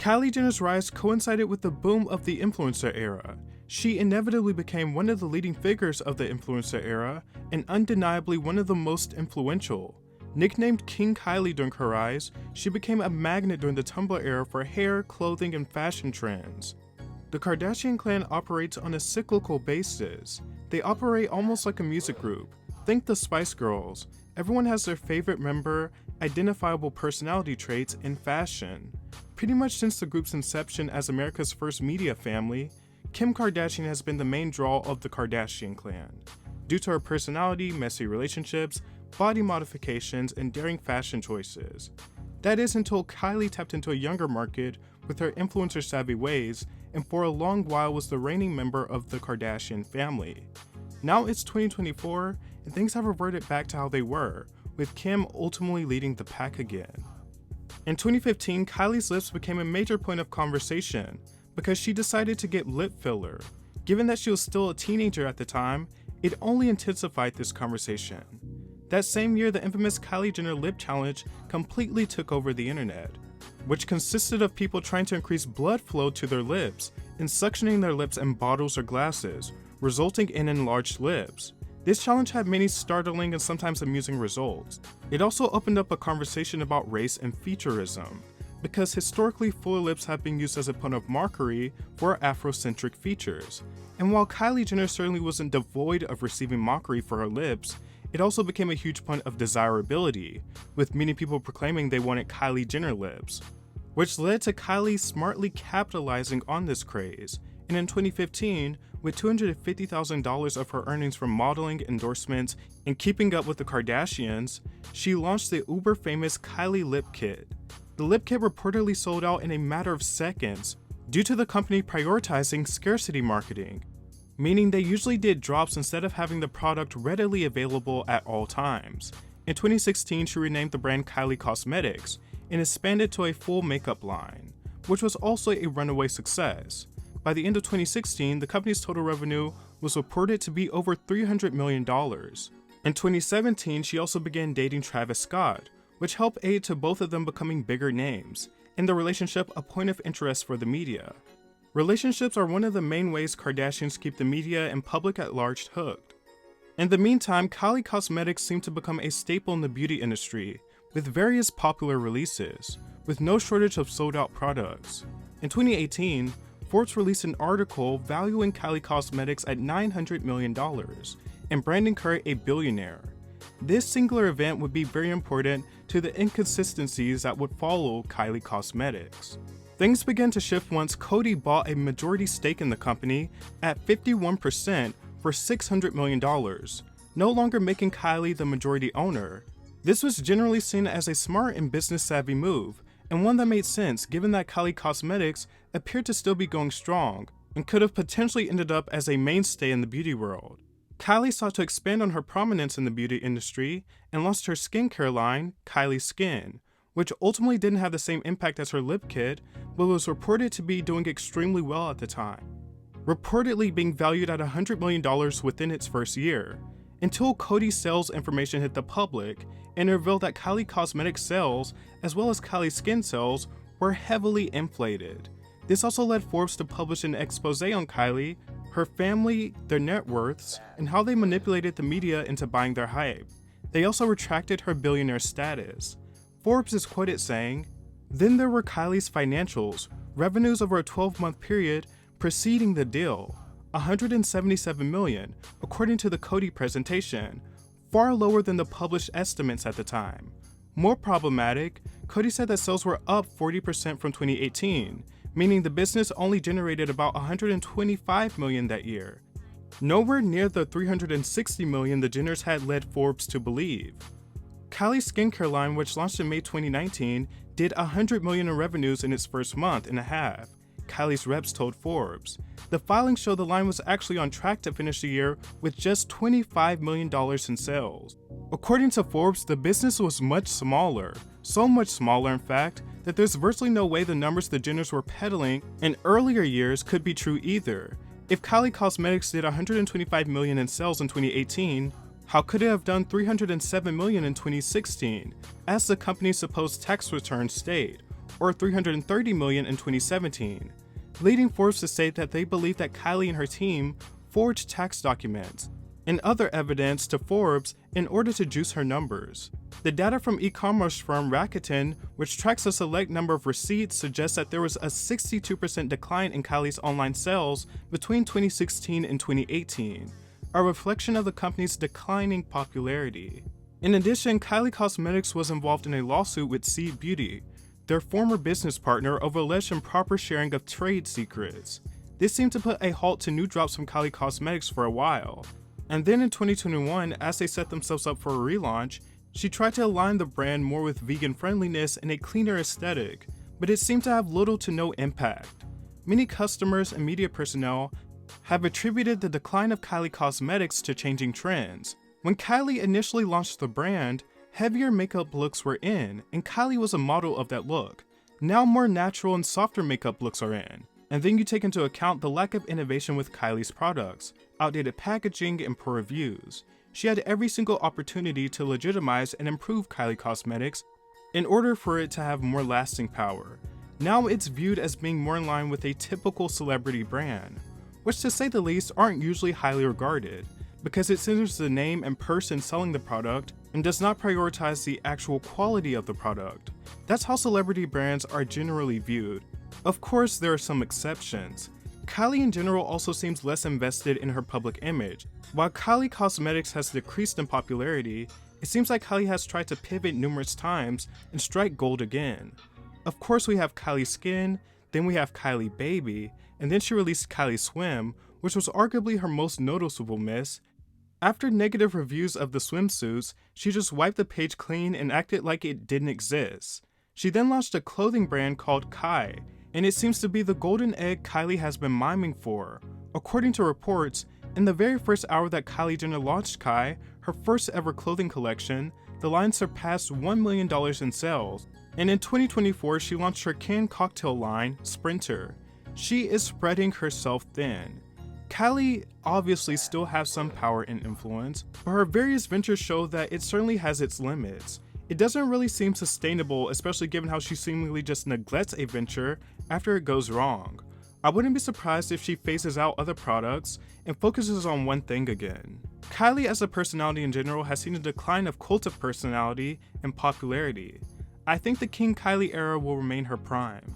Kylie Jenner's rise coincided with the boom of the influencer era. She inevitably became one of the leading figures of the influencer era and undeniably one of the most influential. Nicknamed King Kylie during her rise, she became a magnet during the Tumblr era for hair, clothing, and fashion trends. The Kardashian clan operates on a cyclical basis. They operate almost like a music group. Think the Spice Girls. Everyone has their favorite member, identifiable personality traits, and fashion. Pretty much since the group's inception as America's first media family, Kim Kardashian has been the main draw of the Kardashian clan. Due to her personality, messy relationships, body modifications, and daring fashion choices. That is until Kylie tapped into a younger market with her influencer-savvy ways and for a long while was the reigning member of the Kardashian family. Now it's 2024 and things have reverted back to how they were, with Kim ultimately leading the pack again. In 2015, Kylie's lips became a major point of conversation because she decided to get lip filler. Given that she was still a teenager at the time, it only intensified this conversation. That same year, the infamous Kylie Jenner lip challenge completely took over the internet, which consisted of people trying to increase blood flow to their lips and suctioning their lips in bottles or glasses, resulting in enlarged lips. This challenge had many startling and sometimes amusing results. It also opened up a conversation about race and featureism, because historically fuller lips have been used as a point of mockery for Afrocentric features. And while Kylie Jenner certainly wasn't devoid of receiving mockery for her lips, it also became a huge point of desirability, with many people proclaiming they wanted Kylie Jenner lips, which led to Kylie smartly capitalizing on this craze. And in 2015, with $250,000 of her earnings from modeling, endorsements, and keeping up with the Kardashians, she launched the uber-famous Kylie Lip Kit. The lip kit reportedly sold out in a matter of seconds due to the company prioritizing scarcity marketing, meaning they usually did drops instead of having the product readily available at all times. In 2016, she renamed the brand Kylie Cosmetics and expanded to a full makeup line, which was also a runaway success. By the end of 2016, the company's total revenue was reported to be over $300 million. In 2017, she also began dating Travis Scott, which helped aid to both of them becoming bigger names, and the relationship a point of interest for the media. Relationships are one of the main ways Kardashians keep the media and public at large hooked. In the meantime, Kylie Cosmetics seemed to become a staple in the beauty industry, with various popular releases, with no shortage of sold-out products. In 2018, Forbes released an article valuing Kylie Cosmetics at $900 million, and branding her a billionaire. This singular event would be very important to the inconsistencies that would follow Kylie Cosmetics. Things began to shift once Coty bought a majority stake in the company at 51% for $600 million, no longer making Kylie the majority owner. This was generally seen as a smart and business-savvy move, and one that made sense given that Kylie Cosmetics appeared to still be going strong and could have potentially ended up as a mainstay in the beauty world. Kylie sought to expand on her prominence in the beauty industry and launched her skincare line, Kylie Skin, which ultimately didn't have the same impact as her lip kit, but was reported to be doing extremely well at the time, reportedly being valued at $100 million within its first year, until Coty's sales information hit the public and revealed that Kylie Cosmetics sales, as well as Kylie Skin sales, were heavily inflated. This also led Forbes to publish an expose on Kylie, her family, their net worths, and how they manipulated the media into buying their hype. They also retracted her billionaire status. Forbes is quoted saying, "Then there were Kylie's financials, revenues over a 12-month period preceding the deal, $177 million, according to the Coty presentation, far lower than the published estimates at the time." More problematic, Coty said that sales were up 40% from 2018, meaning the business only generated about $125 million that year, nowhere near the $360 million the Jenners had led Forbes to believe. Kylie's skincare line, which launched in May 2019, did $100 million in revenues in its first month and a half, Kylie's reps told Forbes. The filings show the line was actually on track to finish the year with just $25 million in sales. According to Forbes, the business was much smaller, so much smaller in fact, that there's virtually no way the numbers the Jenners were peddling in earlier years could be true either. If Kylie Cosmetics did $125 million in sales in 2018, how could it have done $307 million in 2016, as the company's supposed tax return state? or $330 million in 2017, leading Forbes to say that they believe that Kylie and her team forged tax documents and other evidence to Forbes in order to juice her numbers. The data from e-commerce firm Rakuten, which tracks a select number of receipts, suggests that there was a 62% decline in Kylie's online sales between 2016 and 2018, a reflection of the company's declining popularity. In addition, Kylie Cosmetics was involved in a lawsuit with Seed Beauty, their former business partner, over alleged improper sharing of trade secrets. This seemed to put a halt to new drops from Kylie Cosmetics for a while. And then in 2021, as they set themselves up for a relaunch, she tried to align the brand more with vegan friendliness and a cleaner aesthetic, but it seemed to have little to no impact. Many customers and media personnel have attributed the decline of Kylie Cosmetics to changing trends. When Kylie initially launched the brand, heavier makeup looks were in, and Kylie was a model of that look. Now more natural and softer makeup looks are in. And then you take into account the lack of innovation with Kylie's products, outdated packaging, and poor reviews. She had every single opportunity to legitimize and improve Kylie Cosmetics in order for it to have more lasting power. Now it's viewed as being more in line with a typical celebrity brand, which to say the least aren't usually highly regarded, because it centers the name and person selling the product and does not prioritize the actual quality of the product. That's how celebrity brands are generally viewed. Of course, there are some exceptions. Kylie in general also seems less invested in her public image. While Kylie Cosmetics has decreased in popularity, it seems like Kylie has tried to pivot numerous times and strike gold again. Of course, we have Kylie Skin, then we have Kylie Baby, and then she released Kylie Swim, which was arguably her most noticeable miss. After negative reviews of the swimsuits, she just wiped the page clean and acted like it didn't exist. She then launched a clothing brand called Kai, and it seems to be the golden egg Kylie has been miming for. According to reports, in the very first hour that Kylie Jenner launched Kai, her first ever clothing collection, the line surpassed $1 million in sales. And in 2024, she launched her canned cocktail line, Sprinter. She is spreading herself thin. Kylie obviously still has some power and influence, but her various ventures show that it certainly has its limits. It doesn't really seem sustainable, especially given how she seemingly just neglects a venture after it goes wrong. I wouldn't be surprised if she phases out other products and focuses on one thing again. Kylie as a personality in general has seen a decline of cult of personality and popularity. I think the King Kylie era will remain her prime.